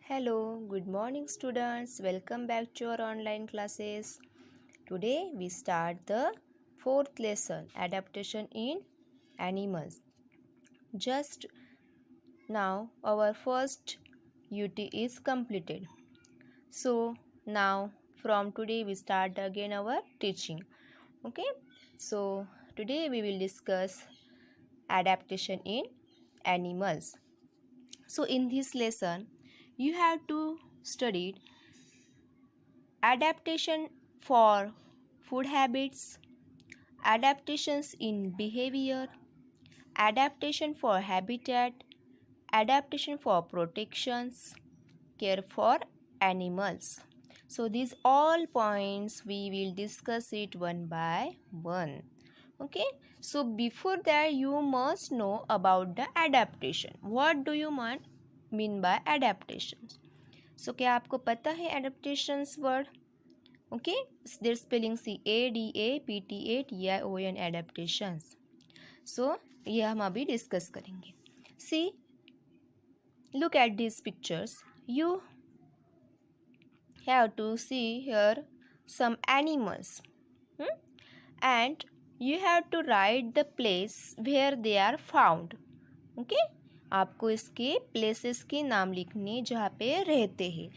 Hello, good morning students. Welcome back to our online classes. Today we start the fourth lesson, adaptation in animals. Just now our first UT is completed. So now from today we start again our teaching. Okay? So today we will discuss adaptation in animals. So in this lesson you have to study adaptation for food habits, adaptations in behavior, adaptation for habitat, adaptation for protections, care for animals. So these all points we will discuss it one by one. Okay, so before that you must know about the adaptation. What do you mean by adaptations? So क्या आपको पता है adaptations word? Okay, their spelling CADAPTATION adaptations. So ये हम अभी discuss करेंगे. See, look at these pictures. You have to see here some animals, and you have to write the place where they are found. Okay, आपको इसके places के नाम लिखने जहाँ पे रहते हैं.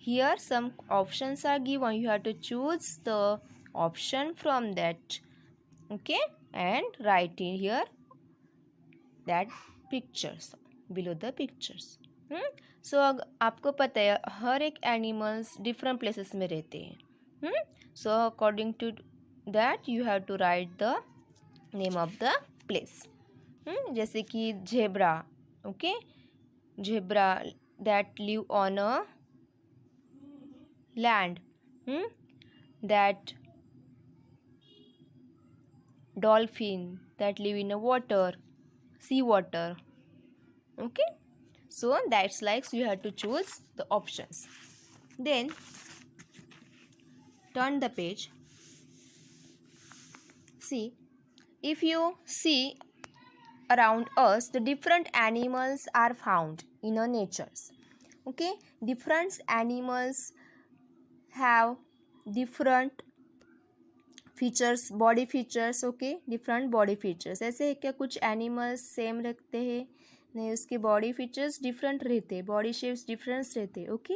Here some options are given. You have to choose the option from that. Okay, and write in here that pictures below the pictures. So आपको पता है हर एक एनिमल्स डिफरेंट प्लेसेस में रहते हैं. So according to that you have to write the name of the place. जैसे कि zebra. Okay, zebra that live on a land. That dolphin that live in a water, sea water. Okay, so that's like you have to choose the options. Then turn the page. See, if you see around us, the different animals are found in our natures. Okay, different animals have different features, body features. Okay, different body features. ऐसे है क्या कुछ animals same रखते हैं? नहीं, उसके body features different रहते हैं, बॉडी शेप्स डिफरेंस रहते हैं. Okay,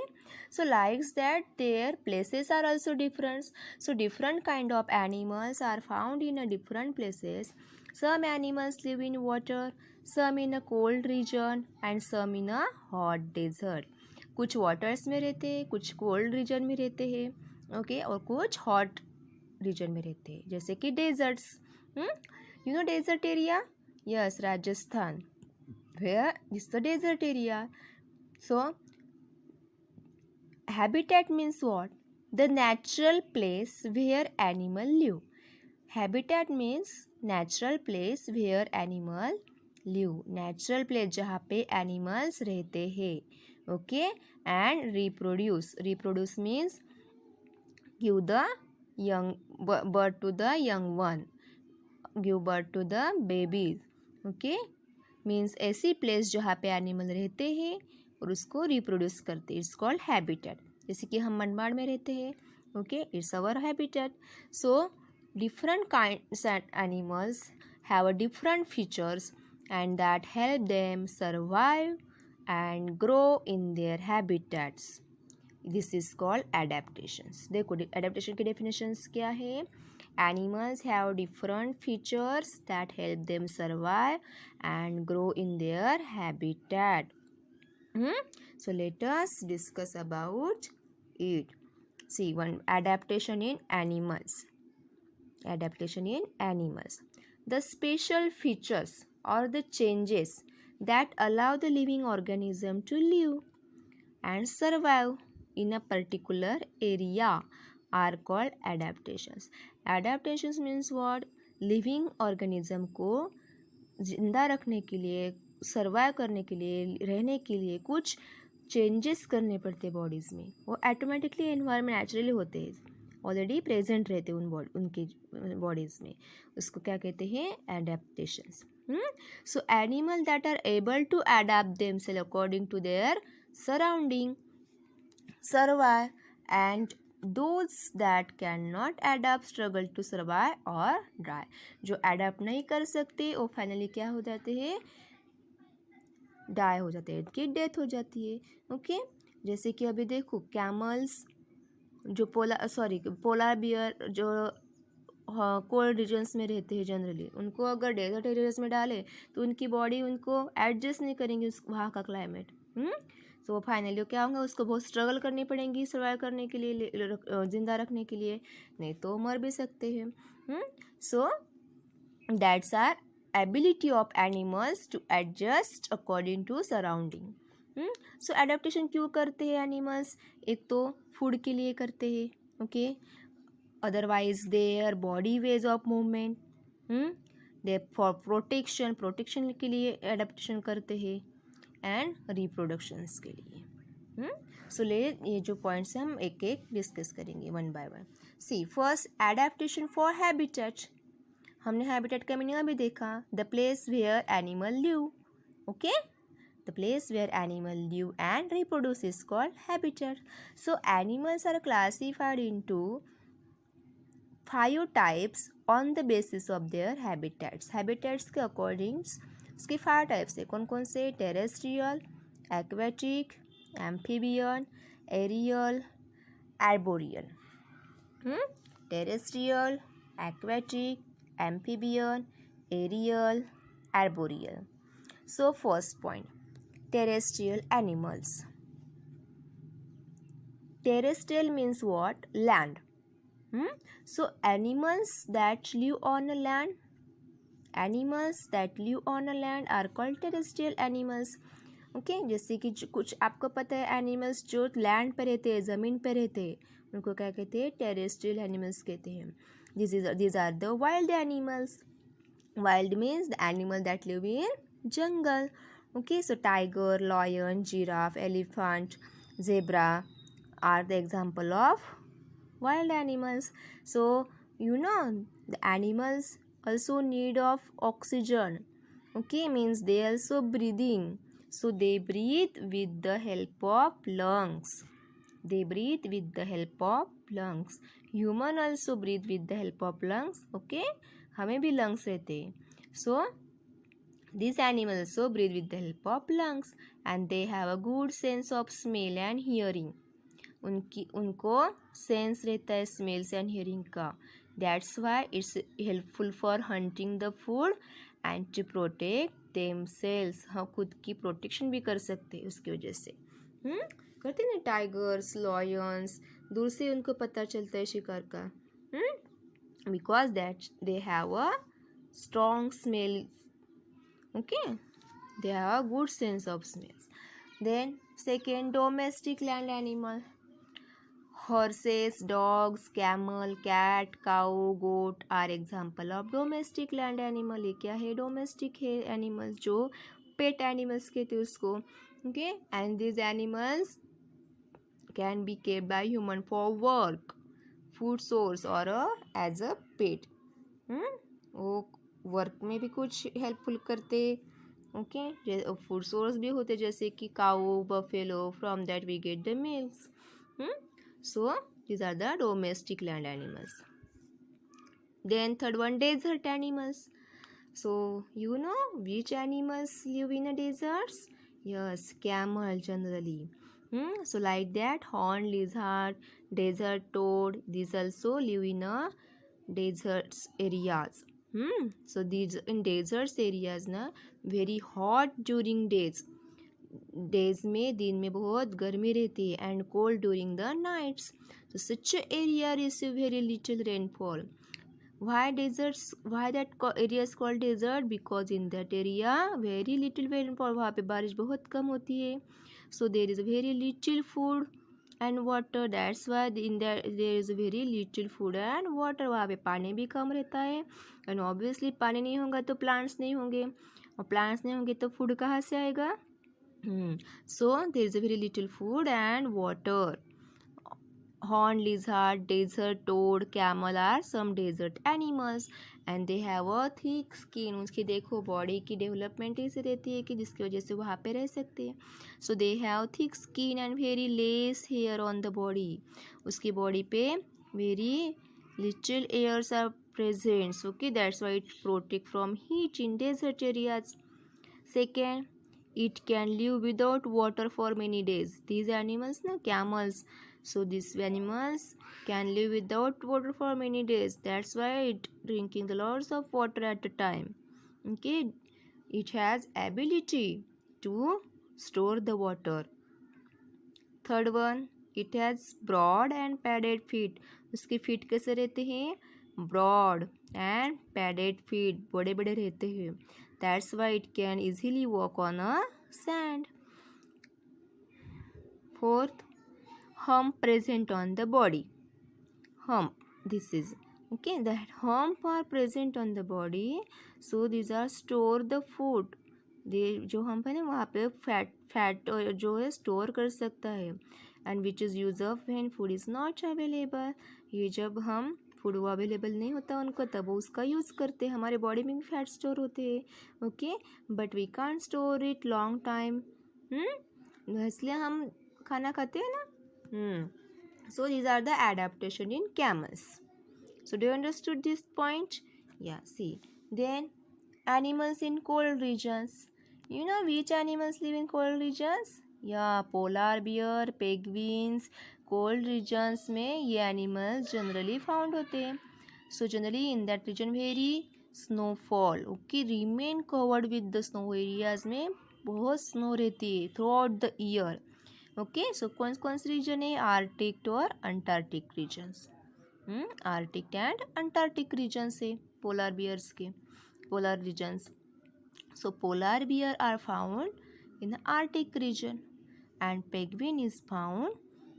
so likes that their places are also different. So different kind of animals are found in a different places. Some animals live in water, some in a cold region and some in a hot desert. कुछ waters में रहते हैं, कुछ cold region में रहते हैं. Okay, और कुछ हॉट रीजन में रहते हैं, जैसे कि deserts. You know desert area? Yes, Rajasthan. Where is the desert area? So habitat means what? The natural place where animal live. Habitat means natural place where animal live. Natural place जहाँ पे animals रहते हैं. Okay, and reproduce. Reproduce means give the young birth to the young one, give birth to the babies. Okay, means ऐसी place जहाँ पे animal रहते हैं और उसको रिप्रोड्यूस करते हैं. It's called habitat. जैसे कि हम मनमाड़ में रहते हैं. Okay, it's our habitat. So different kinds of animals have a different features and that help them survive and grow in their habitats. This is called adaptations. देखो adaptation की definitions क्या है? Animals have different features that help them survive and grow in their habitat. So let us discuss about it. See, one adaptation in animals. Adaptation in animals. The special features or the changes that allow the living organism to live and survive in a particular area are called adaptations. Adaptations means what? Living organism को जिंदा रखने के लिए, survive करने के लिए, रहने के लिए कुछ चेंजेस करने पड़ते बॉडीज़ में. वो ऑटोमेटिकली एनवायरमेंट नेचुरली होते हैं, ऑलरेडी प्रेजेंट रहते हैं उनकी बॉडीज़ में. उसको क्या कहते हैं? Adaptations. So animal that are able to adapt themselves according to their surrounding survive, and those that cannot adapt struggle to survive or die. जो अडेप्ट नहीं कर सकते वो फाइनली क्या हो जाते हैं, डाई हो जाते हैं, उनकी डेथ हो जाती है. ओके, जैसे कि अभी देखो कैमल्स जो पोलार बियर जो कोल्ड रीजन्स में रहते हैं जनरली, उनको अगर डेजर्ट एरियाज में डाले तो उनकी बॉडी उनको एडजस्ट नहीं करेंगी उस वहाँ का क्लाइमेट. तो फाइनली क्या होंगे, उसको बहुत स्ट्रगल करनी पड़ेंगी सर्वाइव करने के लिए, जिंदा रखने के लिए, नहीं तो मर भी सकते हैं. So that's our ability of animals to adjust according to surrounding. So adaptation क्यों करते हैं एनिमल्स, एक तो फूड के लिए करते हैं. Okay, otherwise their body ways of movement, they for protection के लिए एडेप्टेशन करते हैं, एंड रिप्रोडक्शंस के लिए. सो ये जो पॉइंट्स हैं हम एक एक डिस्कस करेंगे one by one. See first, adaptation for habitat. हमने हैबिटेट का मीनिंग अभी देखा, the place where animal live. Okay, the place where animal live and reproduce is called habitat. So animals are classified into 5 types on the basis of their habitats. Habitats के according इसके 5 types है. कौन कौन से, terrestrial, aquatic, amphibian, aerial, arboreal. Terrestrial, aquatic, amphibian, aerial, arboreal. So first point, terrestrial animals. Terrestrial means what? Land. So animals that live on a land, are called terrestrial animals. Okay, जैसे कि कुछ आपको पता है animals जो land पे रहते हैं, ज़मीन पे रहते हैं, उनको क्या कहते हैं, टेरेस्ट्रियल एनिमल्स कहते हैं. These are the wild animals. Wild means the animal that live in jungle. Okay, so tiger, lion, giraffe, elephant, zebra are the example of wild animals. So the animals also need of oxygen. Okay, means they also breathing. So they breathe with the help of lungs. Human also breathe with the help of lungs. Okay, हमें भी lungs रहते हैं. So these animals also breathe with the help of lungs, and they have a good sense of smell and hearing. उनको sense रहता है smells and hearing का. That's why it's helpful for hunting the food and to protect themselves. हाँ, खुद की protection भी कर सकते हैं उसकी वजह से. करते ना टाइगर्स, लॉयंस, दूर से उनको पता चलता है शिकार का, because that they have a strong smell. Okay, they have a good sense of smells. Then second, domestic land animal. Horses, dogs, camel, cat, cow, goat are example of domestic land animal. ये क्या है, domestic है animals, जो pet animals कहते हैं उसको. Okay, and these animals can be kept by human for work, food source or as a pet. वो work में भी कुछ हेल्पफुल करते. ओके, फूड सोर्स भी होते जैसे कि cow, buffalo, from that we get the milks. So these are the domestic land animals. Then third one, desert animals. So you know which animals live in a deserts? Yes, camel generally. So like that, horned lizard, desert toad, these also live in a deserts areas. So these in deserts areas ना very hot during days में दिन में बहुत गर्मी रहती है, and cold during the nights. So such a area receive very little rainfall. Why that area is called desert? Because in that area very little rainfall, वहाँ पे बारिश बहुत कम होती है. So there is very little food and water. That's why in there is very little food and water. वहाँ पे पानी भी कम रहता है, and obviously पानी नहीं होगा तो plants नहीं होंगे, और plants नहीं होंगे तो food कहाँ से आएगा? So there is a very little food and water. horned lizard, desert toad, camel are some desert animals and they have a thick skin. उसकी देखो बॉडी की डेवलपमेंट ऐसे रहती है कि जिसकी वजह से वहाँ पे रह सकते हैं. So they have thick skin and very less hair on the body. उसकी बॉडी पे very little hairs are present. Okay, that's why it protect from heat in desert areas. Second, it can live without water for many days. These animals na camels, so these animals can live without water for many days. That's why it drinking the lots of water at a time. Okay, it has ability to store the water. Third one, it has broad and padded feet. उसके feet कैसे रहते हैं? Broad and padded feet, बड़े बड़े रहते हैं. That's why it can easily walk on a sand. Fourth, hump present on the body. Hump, this is okay. The hump are present on the body, so these are store the food. जो hump है ना वहाँ पे fat जो है store कर सकता है. And which is use of when food is not available. ये जब हम फूड वो अवेलेबल नहीं होता उनको तब वो उसका यूज़ करते हैं. हमारे बॉडी में भी फैट स्टोर होते हैं. Okay, but we can't store it long time. इसलिए हम खाना खाते हैं ना. So these are the adaptation in camels. So do you understood this point? Yeah, see. Then animals in cold regions. You know which animals live in cold regions? Yeah, polar bear, penguins. Cold regions में ये animals generally found होते हैं. So generally in that region very snowfall. Okay, remain covered with the snow areas में बहुत snow रहती है throughout the year. Okay, so कौन कौन से रीजन है? आर्टिक और Antarctic regions. Arctic and Antarctic region से पोलर बियर्स के polar regions. So polar bear are found in the Arctic region and penguin is found.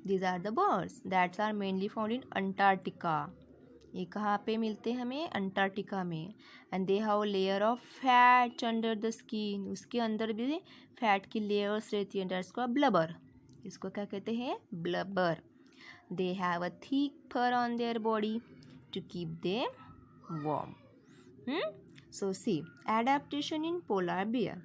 These are the birds that's are mainly found in Antarctica. ये कहाँ पे मिलते हैं हमें? Antarctica में. And they have layer of fat under the skin. उसके अंदर भी फैट की लेयर्स रहती है. That's called blubber. इसको क्या कहते हैं? Blubber. They have a thick fur on their body to keep them warm. So see adaptation in polar bear.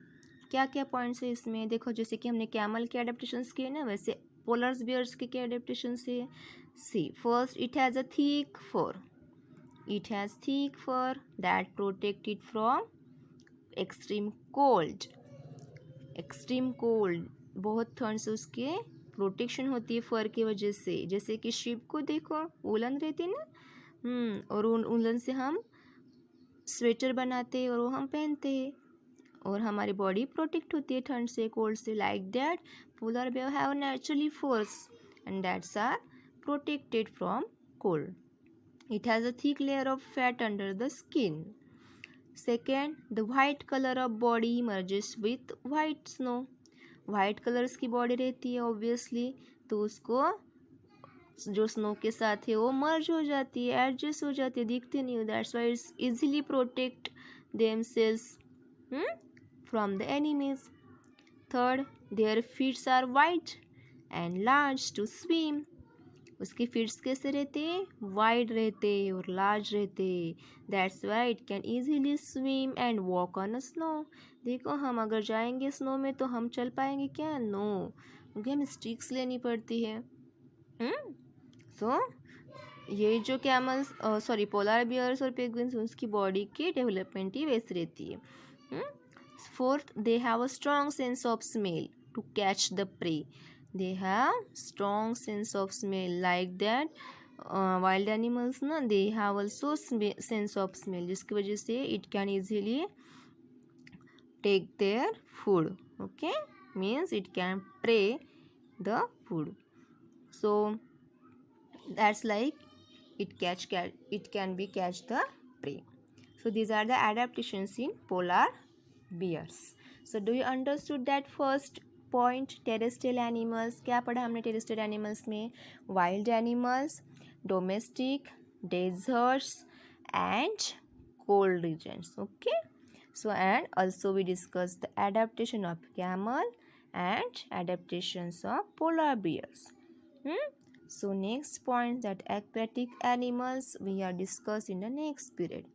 क्या क्या पॉइंट्स है इसमें? देखो, जैसे कि हमने कैमल के एडेप्टेशंस किए ना, वैसे पोलर बियर्स के क्या एडेप्टेशंस है? See first, it has a thick fur. It has thick fur that protect it from extreme cold. Extreme cold, बहुत ठंड से उसके प्रोटेक्शन होती है फर की वजह से. जैसे कि शिप को देखो, उलन रहती है ना, और उन उलन से हम स्वेटर बनाते हैं और वो हम पहनते हैं और हमारी बॉडी प्रोटेक्ट होती है ठंड से, कोल्ड से. Like that polar bear have naturally furs and that's are protected from cold. It has a thick layer of fat under the skin. Second, the white color of body merges with white snow. White color की body रहती है obviously, तो उसको जो snow के साथ है वो मर्ज हो जाती है, एडजस्ट हो जाती है, दिखते नहीं हो. That's why it's easily protect themselves from the enemies. Third, their feet are wide and large to swim. उसके फीट्स कैसे रहते हैं? वाइड रहते और लार्ज रहते. That's why it can easily swim and walk on a snow. देखो, हम अगर जाएंगे स्नो में तो हम चल पाएंगे क्या? नो, क्योंकि हमें स्टिक्स लेनी पड़ती है. सो ये जो कैमल्स सॉरी पोलर बियर्स और पेंगुइन्स, उसकी बॉडी की डेवलपमेंट ही वैसे रहती है. Fourth, they have a strong sense of smell to catch the prey. They have strong sense of smell. Like that wild animals ना, they have also sense of smell, जिसकी वजह से it can easily take their food. Okay, means it can prey the food. So that's like it can be catch the prey. So these are the adaptations in polar bears. So do you understood that first point? Terrestrial animals. क्या पढ़ा हमने terrestrial animals में? Wild animals, domestic, deserts and cold regions. Okay, so and also we discuss the adaptation of camel and adaptations of polar bears. So next point, that aquatic animals we are discussed in the next period.